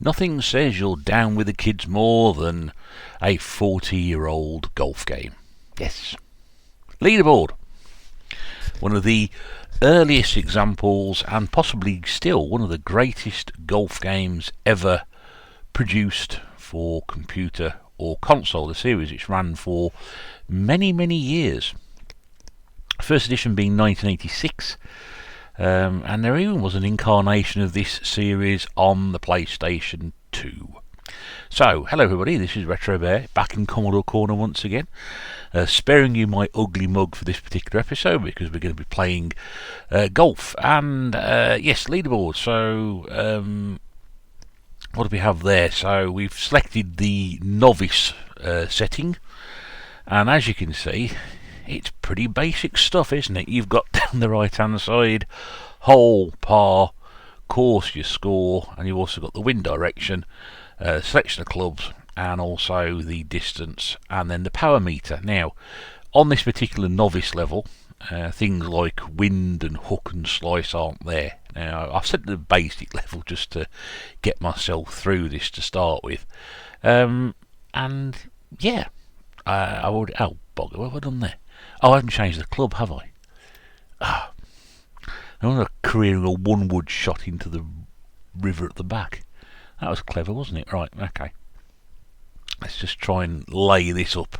Nothing says you're down with the kids more than a 40-year-old golf game. Yes. Leaderboard. One of the earliest examples, and possibly still one of the greatest golf games ever produced for computer or console. The series which ran for many, many years. First edition being 1986. And there even was an incarnation of this series on the PlayStation 2. So, hello everybody, this is Retro Bear, back in Commodore Corner once again. Sparing you my ugly mug for this particular episode, because we're going to be playing golf. And, yes, leaderboard. So, what do we have there? So, we've selected the novice setting. And as you can see, it's pretty basic stuff, isn't it? You've got down the right hand side, hole, par, course, your score, and you've also got the wind direction, selection of clubs, and also the distance, and then the power meter. Now, on this particular novice level, things like wind and hook and slice aren't there. Now, I've set the basic level just to get myself through this to start with. And yeah, I would. Oh, bugger, what have I done there? Oh, I haven't changed the club, have I? Ah, I'm not careering a one-wood shot into the river at the back. That was clever, wasn't it? Right, okay. Let's just try and lay this up,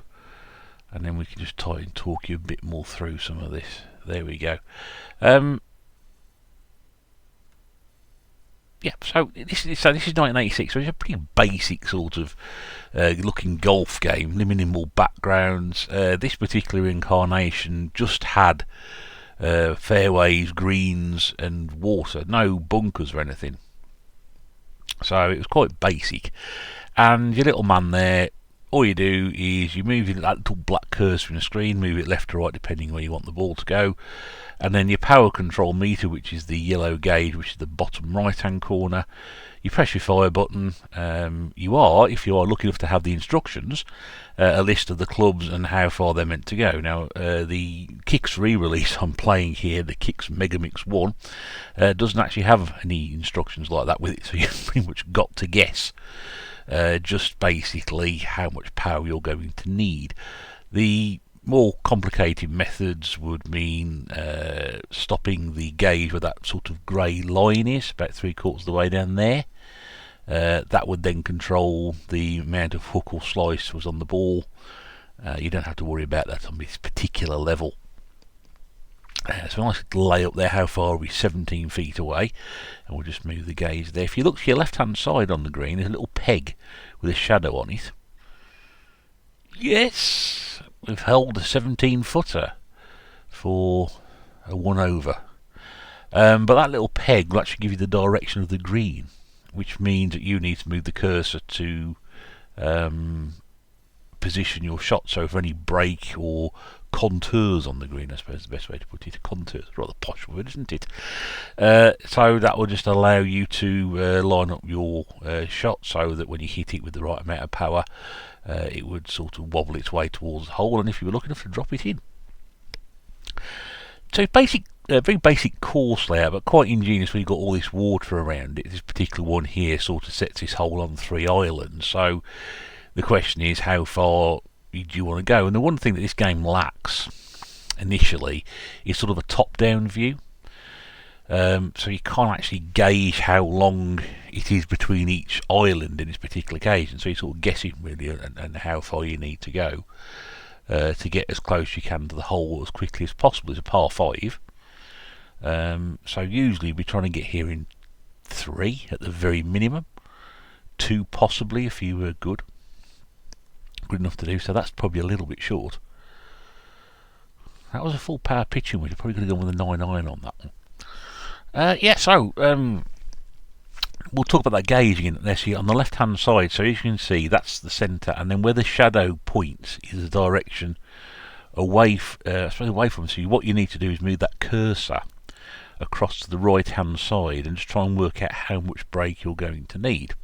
and then we can just try and talk you a bit more through some of this. There we go. Yeah, so this is 1986, so it's a pretty basic sort of looking golf game, minimal backgrounds. This particular incarnation just had fairways, greens and water, no bunkers or anything. So it was quite basic. And your little man there, all you do is you move that little black cursor in the screen, move it left or right depending where you want the ball to go. And then your power control meter, which is the yellow gauge, which is the bottom right hand corner. You press your fire button. You are, if you are lucky enough to have the instructions, a list of the clubs and how far they're meant to go. Now, the Kicks re-release I'm playing here, the Kicks Megamix 1, doesn't actually have any instructions like that with it, so you've pretty much got to guess just basically how much power you're going to need. The more complicated methods would mean stopping the gauge where that sort of grey line is, about 3/4 of the way down there. That would then control the amount of hook or slice was on the ball. You don't have to worry about that on this particular level. So I like to lay up there how far are we, 17 feet away, and we'll just move the gauge there. If you look to your left hand side on the green, there's a little peg with a shadow on it. Yes, we've held a 17-footer for a 1 over. But that little peg will actually give you the direction of the green, which means that you need to move the cursor to position your shot. So for any break or contours on the green, I suppose is the best way to put it. Contours, rather posh word, isn't it? So that will just allow you to line up your shot so that when you hit it with the right amount of power, it would sort of wobble its way towards the hole, and if you were lucky enough to drop it in. So very basic course layout, but quite ingenious when you've got all this water around it. This particular one here sort of sets this hole on 3 islands, so the question is how far do you want to go? And the one thing that this game lacks initially is sort of a top-down view. So you can't actually gauge how long it is between each island in this particular occasion, so you're sort of guessing really and how far you need to go to get as close as you can to the hole as quickly as possible. It's a par 5, so usually we're trying to get here in 3 at the very minimum, 2 possibly if you were good enough to do so. That's probably a little bit short. That was a full power pitching wedge. You're probably going to go with a 9 iron on that one. Yeah, so we'll talk about that gauge again. There, see on the left hand side, so as you can see that's the centre, and then where the shadow points is the direction away from. So what you need to do is move that cursor across to the right hand side and just try and work out how much break you're going to need.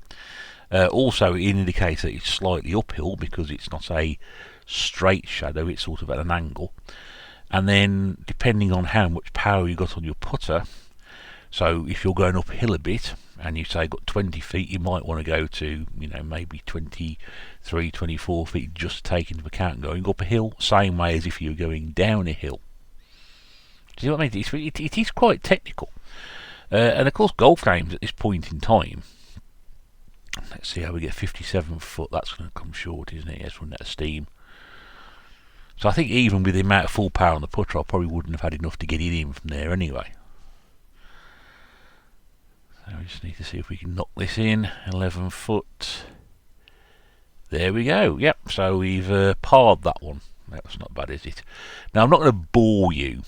Also it indicates that it's slightly uphill because it's not a straight shadow, it's sort of at an angle. And then depending on how much power you got on your putter, So if you're going uphill a bit and you say got 20 feet, you might want to go to, you know, maybe 23, 24 feet, just take into account going up a hill, same way as if you're going down a hill. Do you know what I mean? It is quite technical. And of course, golf games at this point in time, let's see how we get 57 foot, that's going to come short, isn't it? Yes, running out of steam. So I think even with the amount of full power on the putter, I probably wouldn't have had enough to get it in from there anyway. So we just need to see if we can knock this in. 11 foot. There we go. Yep, so we've parred that one. That's not bad, is it? Now, I'm not going to bore you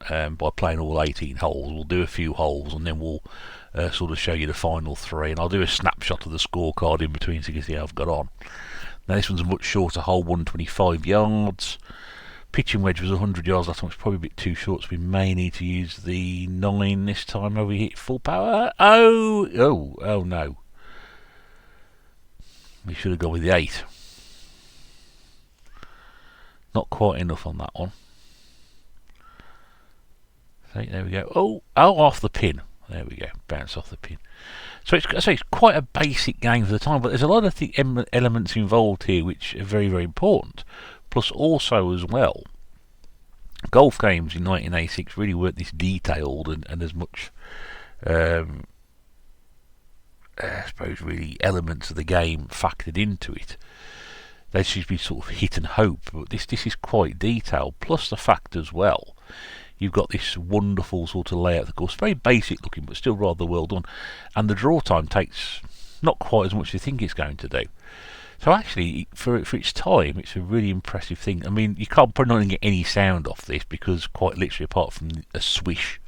by playing all 18 holes. We'll do a few holes and then we'll sort of show you the final 3. And I'll do a snapshot of the scorecard in between so you can see how I've got on. Now, this one's a much shorter hole, 125 yards. Pitching wedge was 100 yards last time. It's probably a bit too short, so we may need to use the 9 this time. Have we hit full power? Oh no. We should have gone with the 8. Not quite enough on that one. So there we go. Oh, off the pin. There we go. Bounce off the pin. So it's quite a basic game for the time, but there's a lot of the elements involved here which are very, very important. Plus, also as well, golf games in 1986 really weren't this detailed and as much, I suppose, really elements of the game factored into it. They should be sort of hit and hope, but this is quite detailed. Plus the fact as well, you've got this wonderful sort of layout of the course, very basic looking, but still rather well done. And the draw time takes not quite as much as you think it's going to do. So actually, for its time, it's a really impressive thing. I mean, you can't probably not get any sound off this because quite literally, apart from a swish,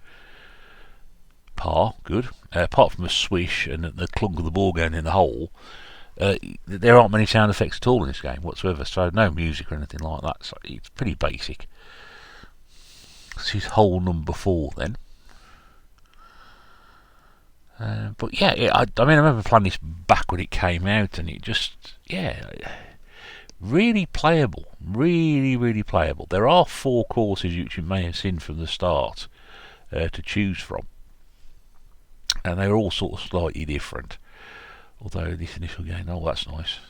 apart from a swish and the clunk of the ball going in the hole, there aren't many sound effects at all in this game whatsoever. So no music or anything like that. So it's pretty basic. This is hole number 4 then. But yeah, I mean, I remember playing this back when it came out, and it just, really playable. Really, really playable. There are 4 courses which you may have seen from the start to choose from. And they're all sort of slightly different. Although this initial game, that's nice.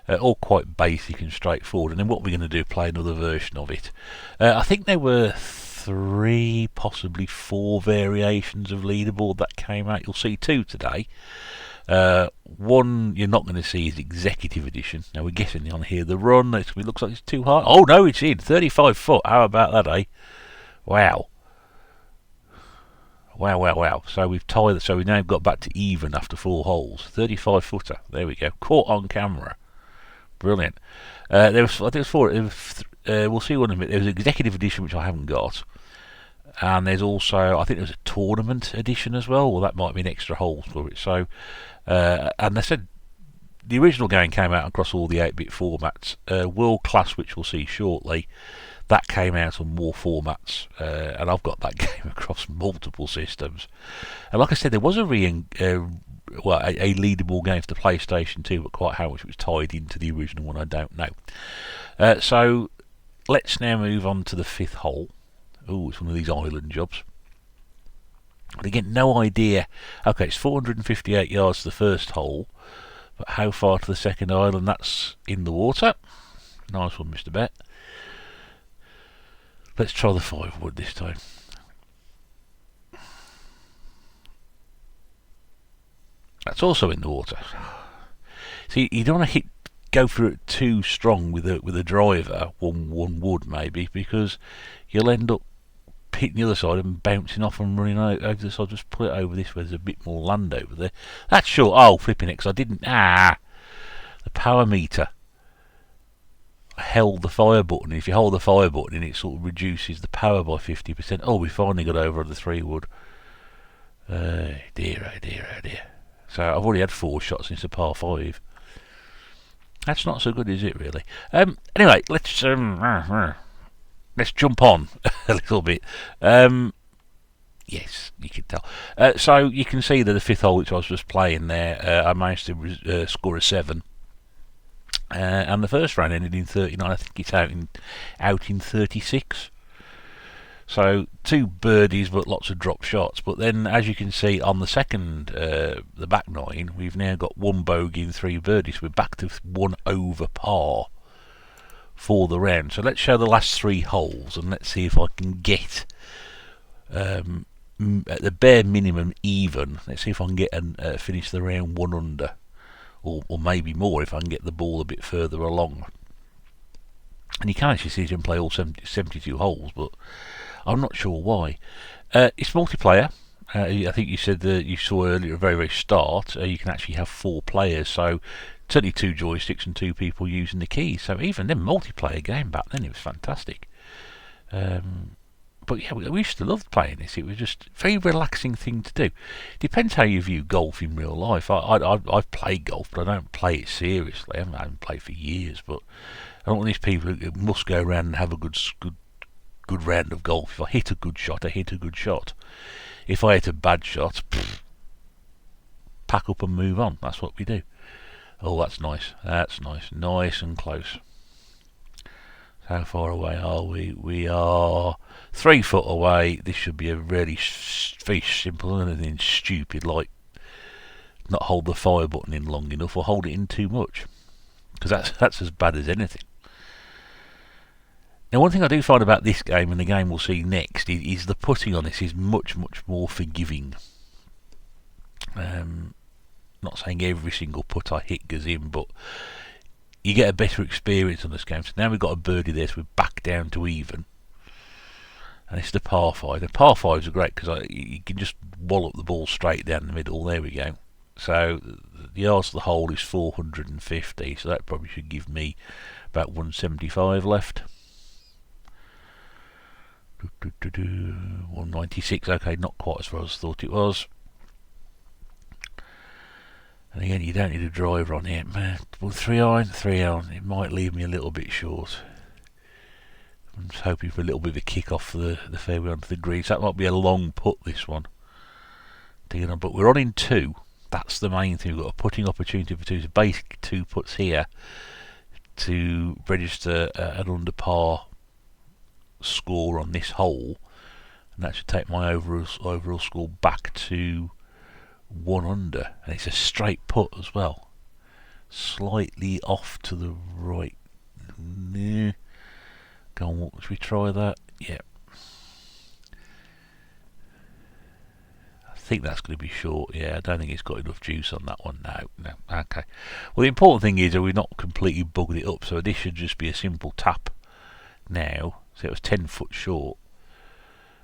All quite basic and straightforward. And then what we're going to do, play another version of it. I think there were 3, possibly 4 variations of leaderboard that came out. You'll see 2 today. One you're not going to see is Executive Edition. Now we're guessing on here the run. It looks like it's too hard. Oh no, it's in 35 foot. How about that, eh? Wow. So we've tied. So we've now got back to even after 4 holes. 35 footer. There we go. Caught on camera. Brilliant. There was, I think it was 4. We'll see one in a minute. There was Executive Edition, which I haven't got. And there's also, I think there's a Tournament Edition as well. Well, that might be an extra holes for it. So, and they said the original game came out across all the 8-bit formats. World Class, which we'll see shortly, that came out on more formats, and I've got that game across multiple systems. And like I said, there was a leaderboard game for the PlayStation 2, but quite how much it was tied into the original one, I don't know. So let's now move on to the 5th hole. Oh, it's one of these island jobs. But again, no idea. Okay, it's 458 yards to the first hole, but how far to the second island? That's in the water. Nice one, Mr. Bet. Let's try the 5 wood this time. That's also in the water. See, you don't want to go for it too strong with a driver, one wood maybe, because you'll end up hitting the other side and bouncing off and running over the side. Just put it over this where there's a bit more land over there. That's short. Oh, flipping it, because I didn't. The power meter. I held the fire button. If you hold the fire button, it sort of reduces the power by 50%. Oh, we finally got over the 3 wood. Dear. So I've already had 4 shots since the par 5. That's not so good, is it, really? Anyway, let's jump on a little bit. Yes, you can tell. So you can see that the 5th hole, which I was just playing there, I managed to score a 7. And the first round ended in 39. I think it's out in 36. So 2 birdies, but lots of drop shots. But then, as you can see on the second, the back 9, we've now got 1 bogey and 3 birdies. We're back to 1 over par for the round. So let's show the last 3 holes, and let's see if I can get at the bare minimum even. Let's see if I can get and finish the round 1 under, or maybe more if I can get the ball a bit further along. And you can actually see him play all 72 holes, but I'm not sure why. It's multiplayer. I think you said that you saw earlier at the very, very start, you can actually have 4 players, so it's only 2 joysticks and 2 people using the keys. So even then, multiplayer game back then, it was fantastic. But yeah, we used to love playing this. It was just a very relaxing thing to do. Depends how you view golf in real life. I've played golf, but I don't play it seriously. I haven't played for years, but I'm one of these people who must go around and have a good round of golf. If I hit a good shot, I hit a good shot. If I hit a bad shot, pack up and move on. That's what we do. Oh, that's nice. That's nice. Nice and close. How far away are we? We are 3 foot away. This should be a really very simple, anything stupid like not hold the fire button in long enough or hold it in too much, because that's as bad as anything. Now, one thing I do find about this game, and the game we'll see next, is the putting on this is much, much more forgiving. Not saying every single putt I hit goes in, but you get a better experience on this game. So now we've got a birdie there, so we're back down to even. And it's the par 5. The par 5s are great because you can just wallop the ball straight down the middle. There we go. So the yards to the hole is 450, so that probably should give me about 175 left. 196, okay, not quite as far as I thought it was. And again, you don't need a driver on here, man. Well, 3-iron, it might leave me a little bit short. I'm just hoping for a little bit of a kick off the fairway onto the green. So that might be a long putt, this one. But we're on in 2. That's the main thing. We've got a putting opportunity for 2. So basically 2 putts here to register an under par score on this hole, and that should take my overall score back to 1 under, and it's a straight putt as well, slightly off to the right. Go on, should we try that? Yeah, I think that's going to be short. Yeah, I don't think it's got enough juice on that one. No, okay. Well, the important thing is that we've not completely bugged it up, so this should just be a simple tap now. So it was 10 foot short.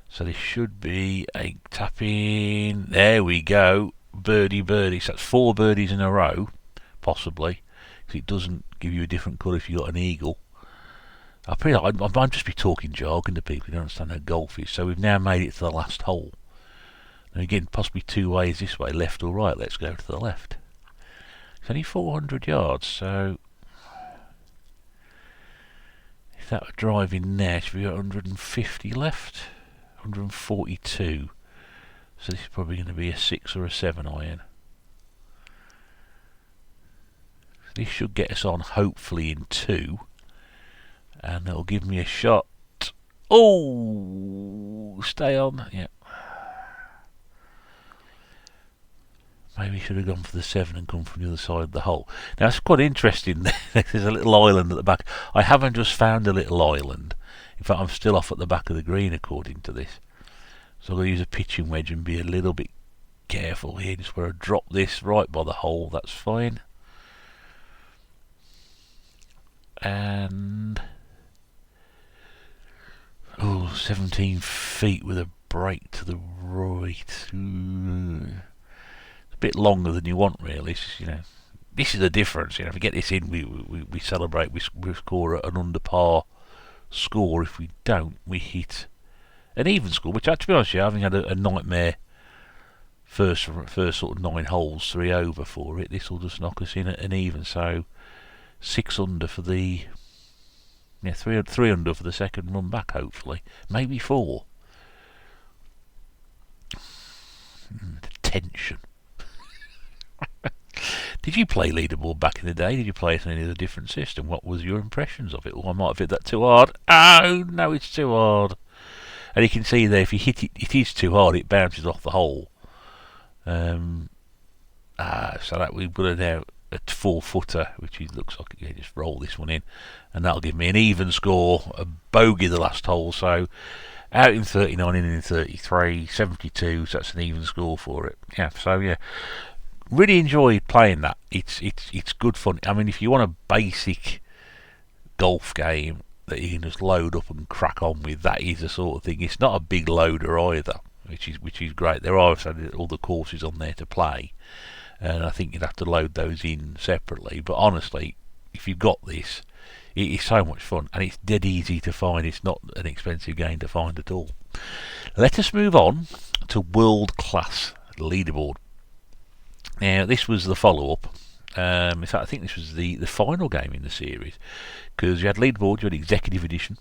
So this should be a tap in. There we go. Birdie. So that's 4 birdies in a row, possibly, because it doesn't give you a different colour if you've got an eagle. I'm just be talking jargon to people who don't understand how golf is. So we've now made it to the last hole. And again, possibly 2 ways this way, left or right. Let's go to the left. It's only 400 yards, so that would drive in there, should be 150 left, 142. So this is probably going to be a 6 or a 7 iron. So this should get us on hopefully in 2, and it'll give me a shot. Oh, stay on. Yeah. Maybe should have gone for the 7 and come from the other side of the hole. Now it's quite interesting. There's a little island at the back. I haven't just found a little island. In fact, I'm still off at the back of the green according to this. So I'm going to use a pitching wedge and be a little bit careful here. Just where I drop this right by the hole. That's fine. And 17 feet with a break to the right. Bit longer than you want, really. This is the difference. If we get this in, we celebrate. We score an under par score. If we don't, we hit an even score. Which, to be honest, having had a nightmare first sort of 9 holes, 3 over for it, this will just knock us in at an even. So 6 under for the 3 under for the second run back. Hopefully, maybe 4. The tension. Did you play leaderboard back in the day? Did you play it in any other different system? What was your impressions of it? I might have hit that too hard. Oh no, it's too hard. And you can see there, if you hit it, it is too hard, it bounces off the hole. So that we put it now at 4-footer, which looks like you just roll this one in, and that'll give me an even score, a bogey the last hole. So out in 39, in 33, 72. So that's an even score for it. Yeah. So yeah, really enjoyed playing that. It's good fun. I mean, if you want a basic golf game that you can just load up and crack on with, that is the sort of thing. It's not a big loader either, which is great. There are all the courses on there to play, and I think you'd have to load those in separately. But honestly, if you've got this, it is so much fun, and it's dead easy to find. It's not an expensive game to find at all. Let us move on to World Class Leaderboard. Now, this was the follow-up. In fact, I think this was the final game in the series, because you had Leaderboard, you had Executive Edition,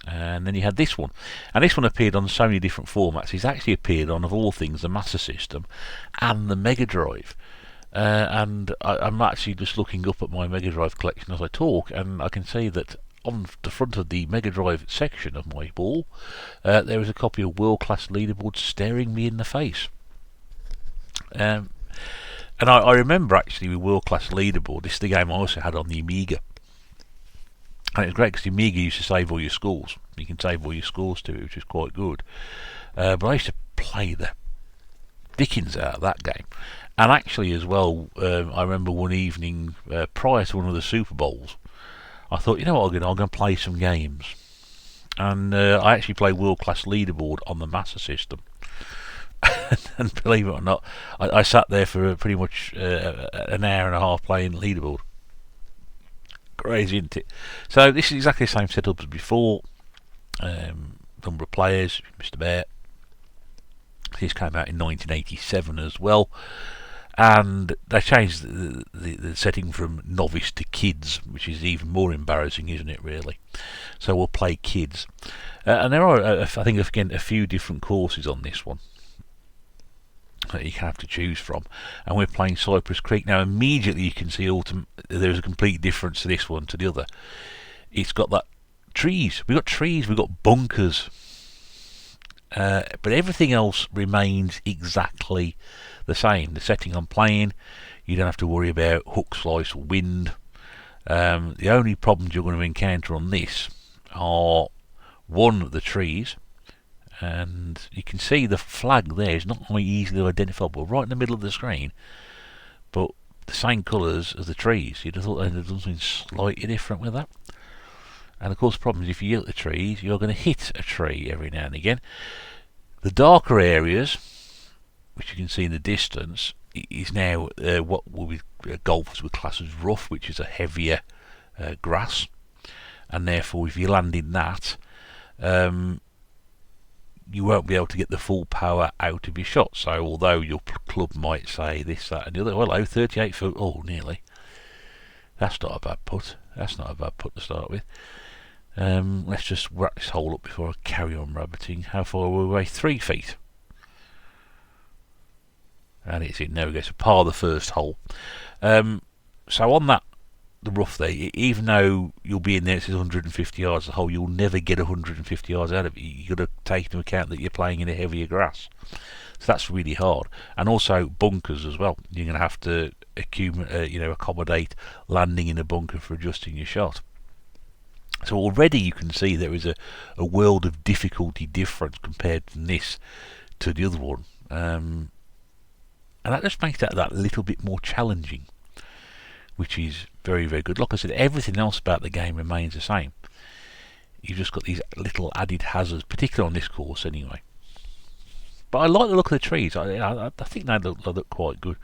and then you had this one. And this one appeared on so many different formats. It's actually appeared on, of all things, the Master System and the Mega Drive. And I'm actually just looking up at my Mega Drive collection as I talk, and I can see that on the front of the Mega Drive section of my wall, there is a copy of World Class Leaderboard staring me in the face. And I remember actually with World Class Leaderboard, this is the game I also had on the Amiga. And it was great because the Amiga used to save all your scores. You can save all your scores to it, which is quite good. But I used to play the dickens out of that game. And actually as well, I remember one evening prior to one of the Super Bowls, I thought, you know what, I'm going to play some games. And I actually played World Class Leaderboard on the Master System. And believe it or not, I sat there for pretty much an hour and a half playing Leaderboard. Crazy, isn't it? So this is exactly the same setup as before. Number of players, Mr. Bear. This came out in 1987 as well, and they changed the setting from novice to kids, which is even more embarrassing, isn't it, really? So we'll play kids, and there are, I think, again, a few different courses on this one that you can have to choose from, and we're playing Cypress Creek. Now immediately you can see there's a complete difference to this one to the other. It's got that trees, we've got bunkers, but everything else remains exactly the same. The setting I'm playing, you don't have to worry about hook, slice or wind. The only problems you're going to encounter on this are, one, the trees, and you can see the flag there is not very easily identifiable, right in the middle of the screen, but the same colours as the trees. You'd have thought they'd have done something slightly different with that. And of course the problem is, if you hit the trees, you're going to hit a tree every now and again. The darker areas, which you can see in the distance, is now what will be golfers would class as rough, which is a heavier grass, and therefore if you land in that, you won't be able to get the full power out of your shot. So although your club might say this, that and the other, well, 38 foot, oh nearly, that's not a bad putt. That's not a bad putt to start with. Let's just wrap this hole up before I carry on rabbiting. How far are we away? 3 feet. And it's in. There we go. So par the first hole. So on that, the rough there, even though you'll be in there, it says 150 yards the hole, you'll never get 150 yards out of it. You've got to take into account that you're playing in a heavier grass. So that's really hard. And also bunkers as well. You're going to have to accommodate landing in a bunker for adjusting your shot. So already you can see there is a world of difficulty difference compared from this to the other one. And that just makes that little bit more challenging, which is very, very good. Like I said, everything else about the game remains the same. You've just got these little added hazards, particularly on this course anyway. But I like the look of the trees. I think they look quite good.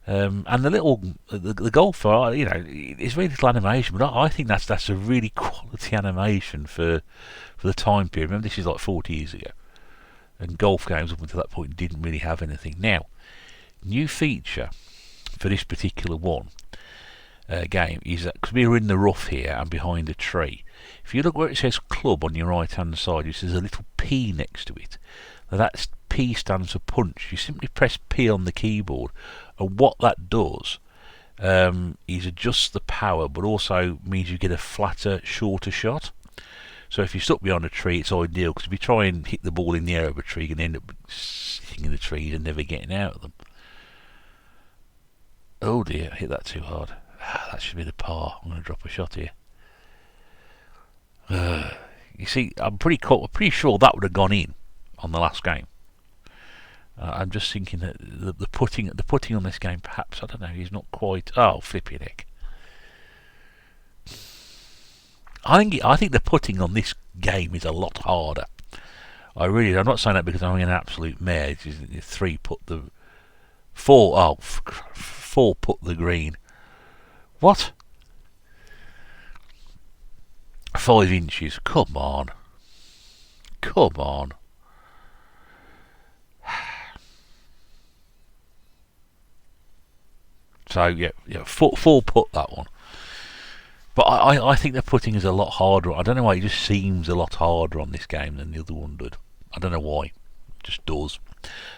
And the golfer, it's very little animation, but I think that's a really quality animation for the time period. Remember, this is like 40 years ago, and golf games up until that point didn't really have anything. Now, new feature for this particular game is that, because we're in the rough here and behind a tree, if you look where it says club on your right hand side, there's a little P next to it. Now that P stands for punch. You simply press P on the keyboard, and what that does is adjust the power, but also means you get a flatter, shorter shot. So if you're stuck behind a tree, it's ideal, because if you try and hit the ball in the air of a tree, you can end up sitting in the trees and never getting out of them. Oh dear, I hit that too hard. That should be the par. I'm going to drop a shot here. You see, I'm pretty sure that would have gone in on the last game. I'm just thinking that the putting on this game, perhaps, I don't know, he's not quite. Oh, flipping heck! I think the putting on this game is a lot harder. I'm not saying that because I'm an absolute mare. It's 3 put the 4. Oh, 4 put the green. What? 5 inches. Come on. Come on. So yeah, 4 put that one. But I think the putting is a lot harder. I don't know why, it just seems a lot harder on this game than the other one did. I don't know why. It just does.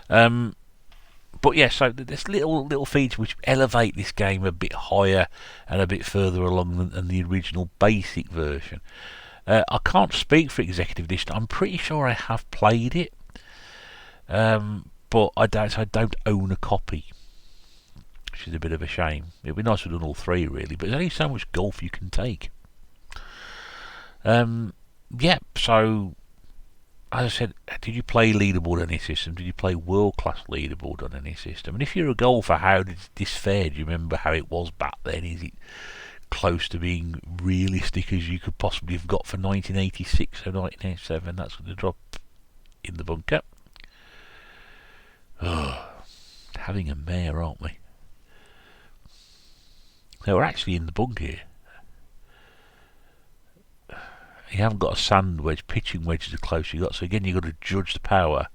But yeah, so there's little features which elevate this game a bit higher and a bit further along than the original basic version. I can't speak for Executive Edition. I'm pretty sure I have played it, but I don't own a copy, which is a bit of a shame. It'd be nice to have done all 3 really, but there's only so much golf you can take. Yeah, so as I said, did you play leaderboard on any system? Did you play world-class leaderboard on any system? And if you're a golfer, how did this fare? Do you remember how it was back then? Is it close to being realistic as you could possibly have got for 1986 or 1987? That's going to drop in the bunker. Oh, having a mare, aren't we? No, we're actually in the bunker here. You haven't got a sand wedge. Pitching wedge is the closest you got. So again, you've got to judge the power.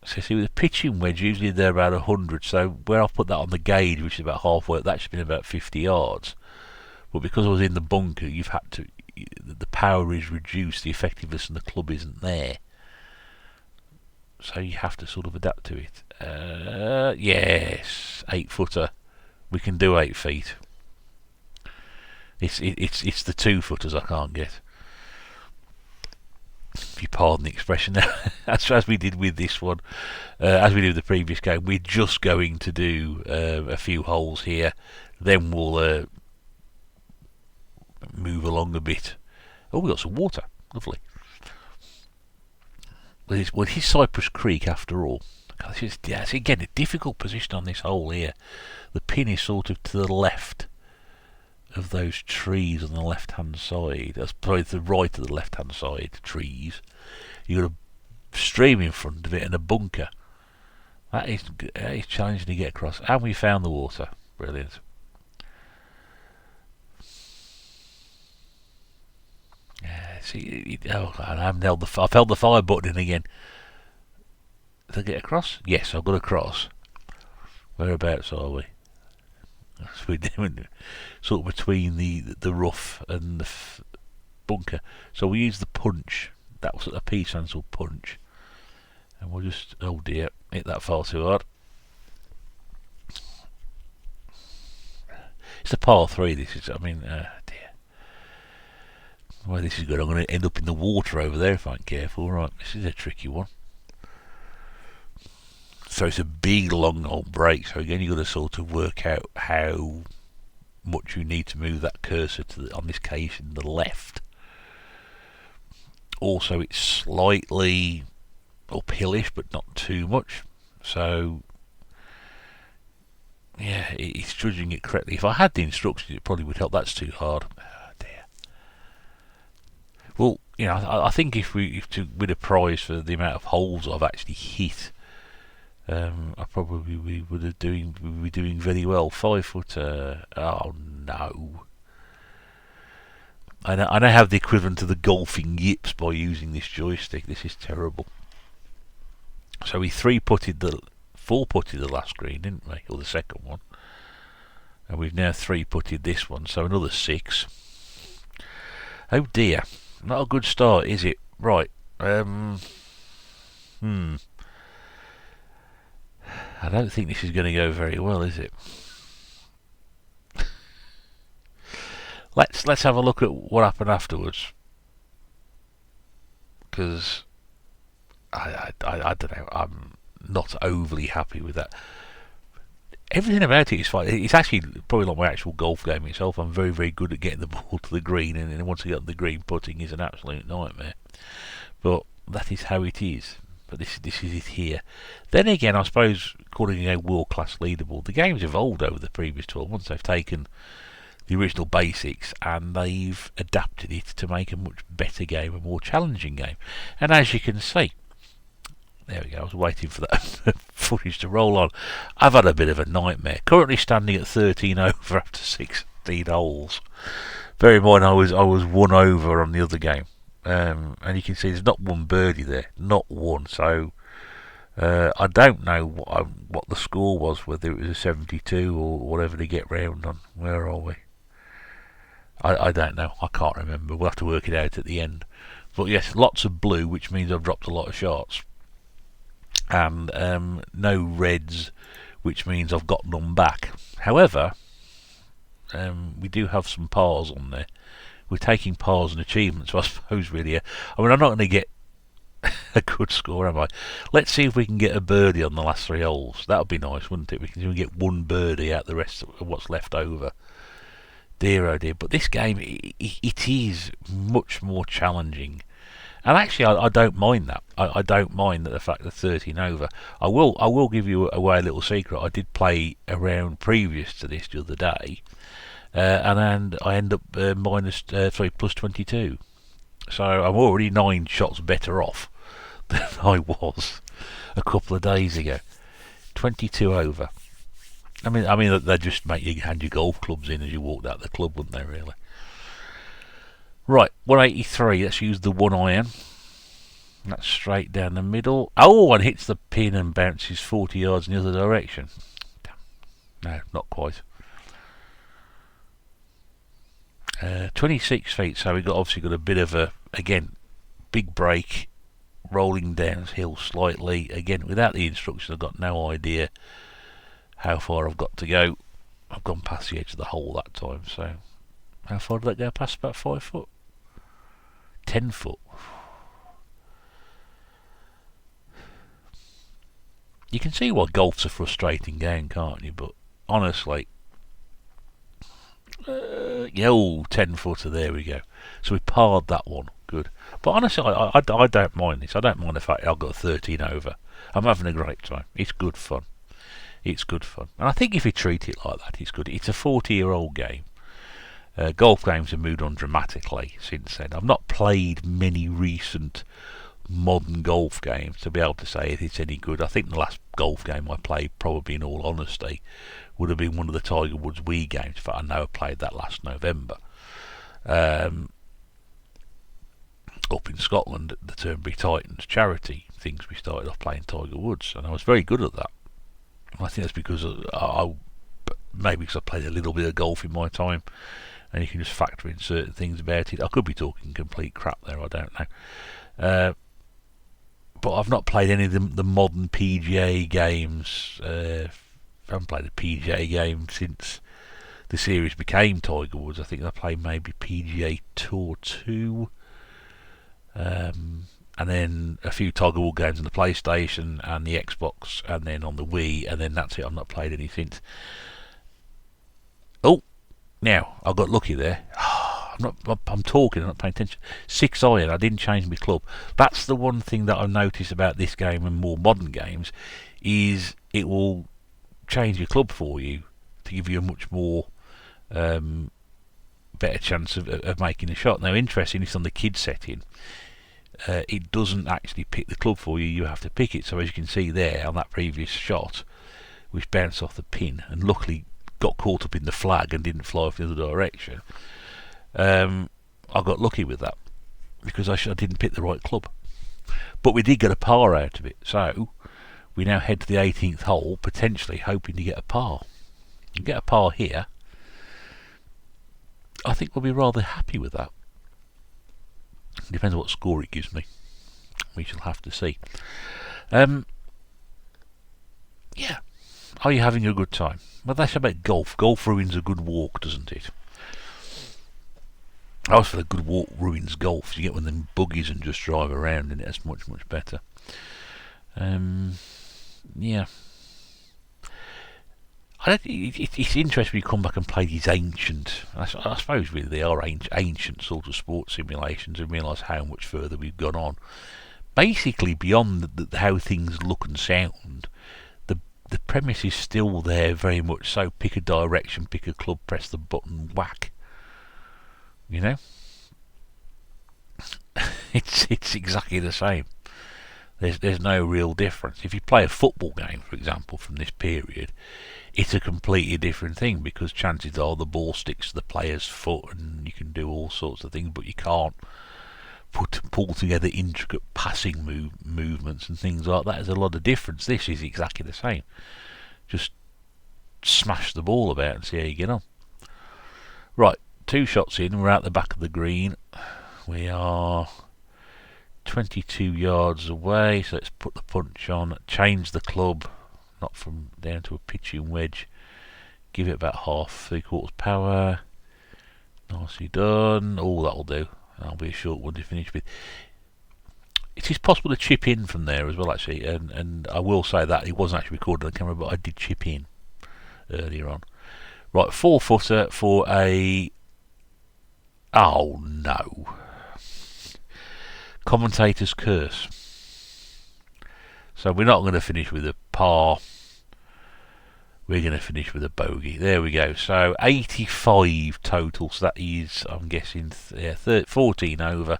So see, with a pitching wedge, usually they're about 100. So where I've put that on the gauge, which is about halfway up, that should be about 50 yards. But because I was in the bunker, you've had to. The power is reduced. The effectiveness and the club isn't there. So you have to sort of adapt to it. Yes, 8-footer. We can do 8 feet. It's the 2-footers I can't get. If you pardon the expression. as we did with this one, as we did with the previous game, we're just going to do a few holes here. Then we'll move along a bit. Oh, we got some water. Lovely. Well, it's Cypress Creek after all. It's again a difficult position on this hole here. The pin is sort of to the left of those trees on the left hand side. That's probably to the right of the left hand side trees. You've got a stream in front of it and a bunker. That is challenging to get across. And we found the water. Brilliant. See, I haven't held I've held the fire button in again. Did I get across? Yes, I've got across. Whereabouts are we? We're doing sort of between the rough and the bunker. So we use the punch. That was a P stands punch. And we'll just, oh dear, hit that far too hard. It's a par 3. This is, I mean, dear. Well, this is good. I'm going to end up in the water over there if I'm careful. Right, this is a tricky one. So it's a big, long old break. So again, you've got to sort of work out how much you need to move that cursor to on this case in the left. Also, it's slightly uphillish, but not too much. So yeah, it's judging it correctly. If I had the instructions, it probably would help. That's too hard. Oh dear. Well, you know, I think if we win a prize for the amount of holes I've actually hit, I probably we be doing very well. 5-footer. Oh no! I now have the equivalent of the golfing yips by using this joystick. This is terrible. So we 4-putted the last green, didn't we, or the second one? And we've now 3-putted this one. So another 6. Oh dear! Not a good start, is it? Right. I don't think this is going to go very well, is it? Let's have a look at what happened afterwards. because I don't know, I'm not overly happy with that. Everything about it is fine. It's actually probably like my actual golf game itself. I'm very, very good at getting the ball to the green, and then once I get on the green, putting is an absolute nightmare. But that is how it is. But this is it here. Then again, I suppose, according to a world-class leaderboard, the game's evolved over the previous 12 months. They've taken the original basics and they've adapted it to make a much better game, a more challenging game. And as you can see, there we go, I was waiting for that footage to roll on. I've had a bit of a nightmare. Currently standing at 13 over after 16 holes. Bear in mind I was 1 over on the other game. And you can see there's not one birdie there. Not one. So I don't know what the score was, whether it was a 72 or whatever to get round on. Where are we? I don't know. I can't remember. We'll have to work it out at the end. But yes, lots of blue, which means I've dropped a lot of shots. And no reds, which means I've got none back. However, we do have some pars on there. We're taking pars and achievements, so I suppose really. I mean, I'm not going to get a good score, am I? Let's see if we can get a birdie on the last 3 holes. That would be nice, wouldn't it? We can get one birdie out the rest of what's left over. Dear oh dear. But this game, it is much more challenging. And actually, I don't mind that. I don't mind the fact that 13 over. I will give you away a little secret. I did play around previous to this the other day, and I end up plus 22. So I'm already 9 shots better off than I was a couple of days ago. 22 over. I mean, they just make you hand your golf clubs in as you walked out the club, wouldn't they? Really. Right, 183. Let's use the 1 iron. That's straight down the middle. Oh, and hits the pin and bounces 40 yards in the other direction. No, not quite. 26 feet. So we obviously got a bit of a, again, big break, rolling downhill slightly. Again, without the instructions, I've got no idea how far I've got to go. I've gone past the edge of the hole that time. So how far did that go past? About 5 foot. 10 foot. You can see why golf's a frustrating game, can't you? But honestly, 10 footer, there we go. So we parred that one, good. But honestly, I don't mind this. I don't mind the fact I've got 13 over. I'm having a great time. It's good fun. It's good fun. And I think if you treat it like that, it's good. It's a 40-year-old game. Golf games have moved on dramatically since then. I've not played many recent modern golf games to be able to say if it's any good. I think the last golf game I played, probably in all honesty, would have been one of the Tiger Woods Wii games. In fact, I know I played that last November up in Scotland at the Turnberry Titans charity things. We started off playing Tiger Woods, and I was very good at that. I think that's because maybe because I played a little bit of golf in my time, and you can just factor in certain things about it. I could be talking complete crap there, I don't know. But I've not played any of the modern PGA games. I haven't played a PGA game since the series became Tiger Woods. I think I played maybe PGA Tour 2, and then a few Tiger Woods games on the PlayStation and the Xbox, and then on the Wii, and then that's it. I've not played any since. Oh, now I got lucky there. I'm talking, I'm not paying attention. 6 iron, I didn't change my club. That's the one thing that I've noticed about this game and more modern games, is it will change your club for you to give you a much more better chance of making a shot. Now, interesting, it's on the kid setting. It doesn't actually pick the club for you, you have to pick it. So as you can see there on that previous shot, which bounced off the pin and luckily got caught up in the flag and didn't fly off the other direction, I got lucky with that because I didn't pick the right club. But we did get a par out of it, so we now head to the 18th hole, potentially hoping to get a par. And get a par here, I think we'll be rather happy with that. Depends what score it gives me. We shall have to see. Yeah. Are you having a good time? Well, that's about golf. Golf ruins a good walk, doesn't it? I was for the good walk ruins golf. You get one of them buggies and just drive around, and it's much better. Yeah. It's interesting when you come back and play these ancient, I suppose really they are ancient sort of sports simulations, and realise how much further we've gone on. Basically, beyond how things look and sound, the premise is still there very much so. Pick a direction, pick a club, press the button, whack. You know? it's exactly the same. There's no real difference. If you play a football game, for example, from this period, it's a completely different thing, because chances are the ball sticks to the player's foot and you can do all sorts of things, but you can't pull together intricate passing movements and things like that. There's a lot of difference. This is exactly the same. Just smash the ball about and see how you get on. Right, 2 shots in, we're out the back of the green. We are 22 yards away, so let's put the punch on, change the club, not from down to a pitching wedge, give it about half, 3/4 power. Nicely done. Oh, that'll do. That'll be a short one to finish with. It is possible to chip in from there as well, actually, and I will say that it wasn't actually recorded on the camera, but I did chip in earlier on. Right, 4-footer for a... Oh no. Commentator's curse. So we're not going to finish with a par. We're going to finish with a bogey. There we go. So 85 total. So that is, I'm guessing, 14 over.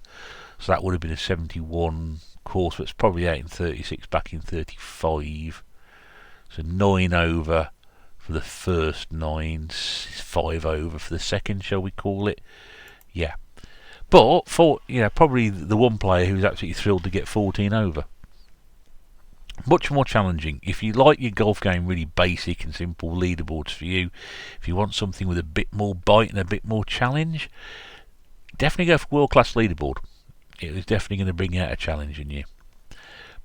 So that would have been a 71 course. But it's probably out in 36, back in 35. So 9 over for the first 9. 5 over for the second, shall we call it? Yeah. But probably the one player who's absolutely thrilled to get 14 over. Much more challenging. If you like your golf game really basic and simple, leaderboards for you. If you want something with a bit more bite and a bit more challenge, definitely go for world class leaderboard. It is definitely going to bring out a challenge in you.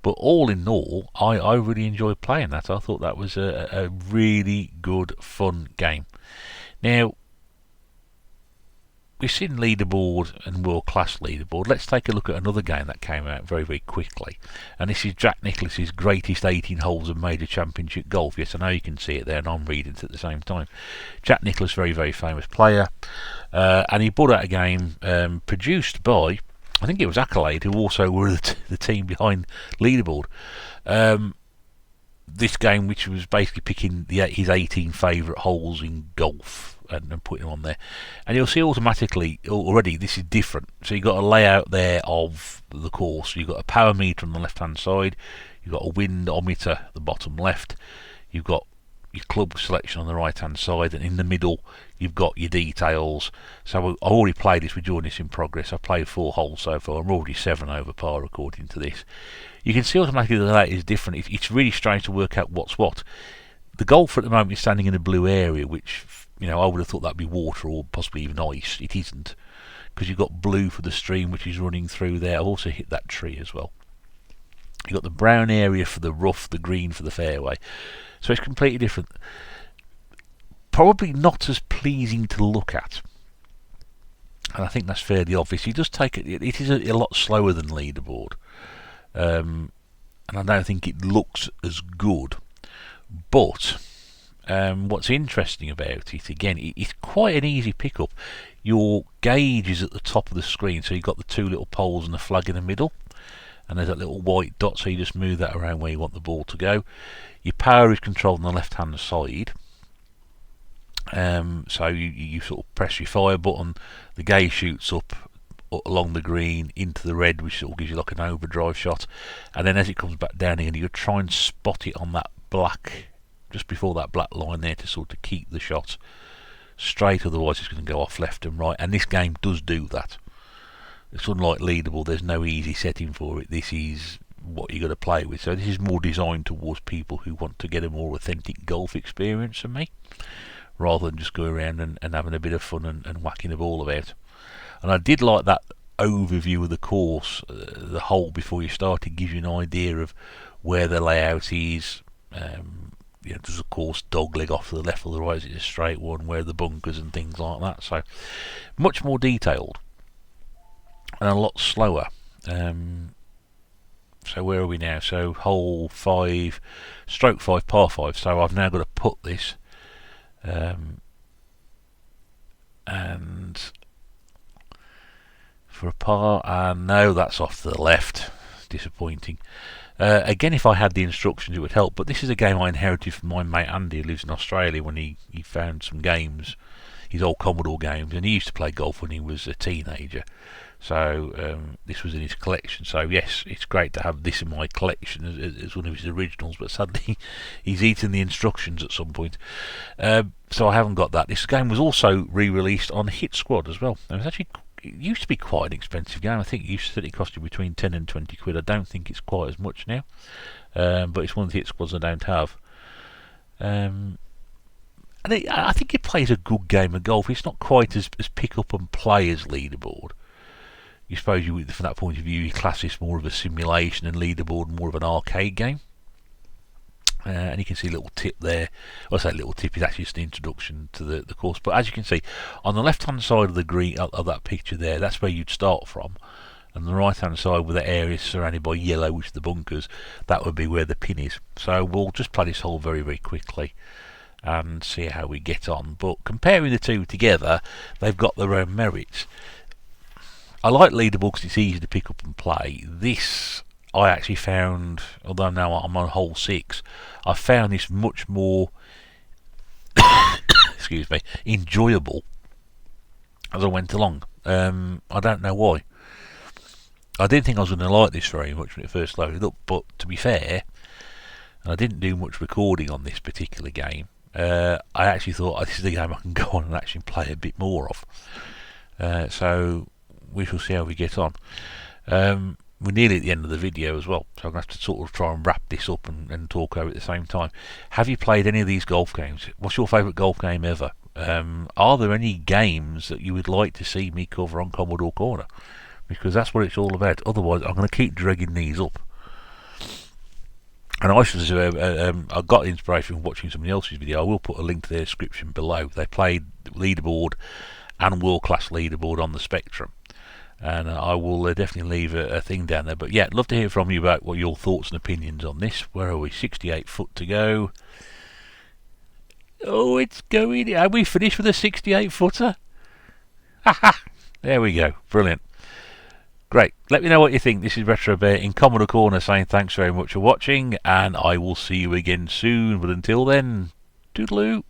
But all in all, I really enjoyed playing that. I thought that was a really good, fun game. Now, we've seen leaderboard and world-class leaderboard. Let's take a look at another game that came out very, very quickly. And this is Jack Nicklaus's greatest 18 holes of major championship golf. Yes, I know you can see it there, and I'm reading it at the same time. Jack Nicklaus, very, very famous player. And he brought out a game produced by, I think it was Accolade, who also were the team behind leaderboard. This game, which was basically picking his 18 favourite holes in golf and putting them on there, and you'll see automatically already this is different. So you've got a layout there of the course. You've got a power meter on the left hand side, you've got a windometer at the bottom left, you've got your club selection on the right hand side, and in the middle you've got your details. So I've already played this, we're doing this in progress. I've played 4 holes so far, I'm already 7 over par according to this. You can see automatically the layout is different. It's really strange to work out what's what. The golfer at the moment is standing in a blue area, which I would have thought that'd be water or possibly even ice. It isn't, because you've got blue for the stream which is running through there. I've also hit that tree as well. You've got the brown area for the rough, the green for the fairway. So it's completely different. Probably not as pleasing to look at, and I think that's fairly obvious. It does take it is a lot slower than leaderboard, and I don't think it looks as good. But what's interesting about it, again, it's quite an easy pickup. Your gauge is at the top of the screen, so you've got the 2 little poles and the flag in the middle, and there's that little white dot, so you just move that around where you want the ball to go. Your power is controlled on the left hand side, so you sort of press your fire button, the gauge shoots up along the green into the red, which sort of gives you like an overdrive shot, and then as it comes back down again, you try and spot it on that black, just before that black line there, to sort of keep the shot straight, otherwise it's going to go off left and right. And this game does do that. It's unlike leaderboard, there's no easy setting for it. This is what you're going to play with. So this is more designed towards people who want to get a more authentic golf experience than me, rather than just go around and having a bit of fun and whacking the ball about. And I did like that overview of the course. The hole before you start, it gives you an idea of where the layout is. Does the course dogleg off to the left or the right? Is it a straight one? Where are the bunkers and things like that? So much more detailed. and a lot slower. So where are we now? So hole 5, stroke 5, par 5. So I've now got to put this, and for a par, and no, that's off to the left. Disappointing. Again, if I had the instructions, it would help. But this is a game I inherited from my mate Andy, who lives in Australia, when he found some games, his old Commodore games, and he used to play golf when he was a teenager. So this was in his collection. So yes, it's great to have this in my collection as one of his originals. But sadly, he's eaten the instructions at some point. So I haven't got that. This game was also re-released on Hit Squad as well. It used to be quite an expensive game. I think it used to cost you between 10 and 20 quid. I don't think it's quite as much now. But it's one of the Hit Squads I don't have. And I think it plays a good game of golf. It's not quite as pick up and play as Leaderboard. You suppose from that point of view, you class this more of a simulation and Leaderboard more of an arcade game. And you can see a little tip there. Well, I say little tip is actually just an introduction to the course. But as you can see, on the left-hand side of the green of that picture there, that's where you'd start from. And the right-hand side, with the area surrounded by yellow, which are the bunkers, that would be where the pin is. So we'll just play this hole very, very quickly and see how we get on. But comparing the two together, they've got their own merits. I like Leaderboard because it's easy to pick up and play. This I actually found, although now I'm on hole 6, I found this much more excuse me, enjoyable as I went along. I don't know why. I didn't think I was going to like this very much when it first loaded up, but to be fair, and I didn't do much recording on this particular game, I actually thought this is a game I can go on and actually play a bit more of. So we shall see how we get on. We're nearly at the end of the video as well, so I'm going to have to sort of try and wrap this up and talk over it at the same time. Have you played any of these golf games? What's your favourite golf game ever? Are there any games that you would like to see me cover on Commodore Corner? Because that's what it's all about. Otherwise, I'm going to keep dragging these up. And I should say, I got inspiration from watching somebody else's video. I will put a link to their description below. They played Leaderboard and World Class Leaderboard on the Spectrum. And I will definitely leave a thing down there. But yeah, I'd love to hear from you about what your thoughts and opinions on this. Where are we? 68 foot to go. Oh, it's going. Have we finished with a 68 footer? Haha! There we go. Brilliant. Great. Let me know what you think. This is Retro Bear in Commodore Corner saying thanks very much for watching, and I will see you again soon. But until then, toodaloo.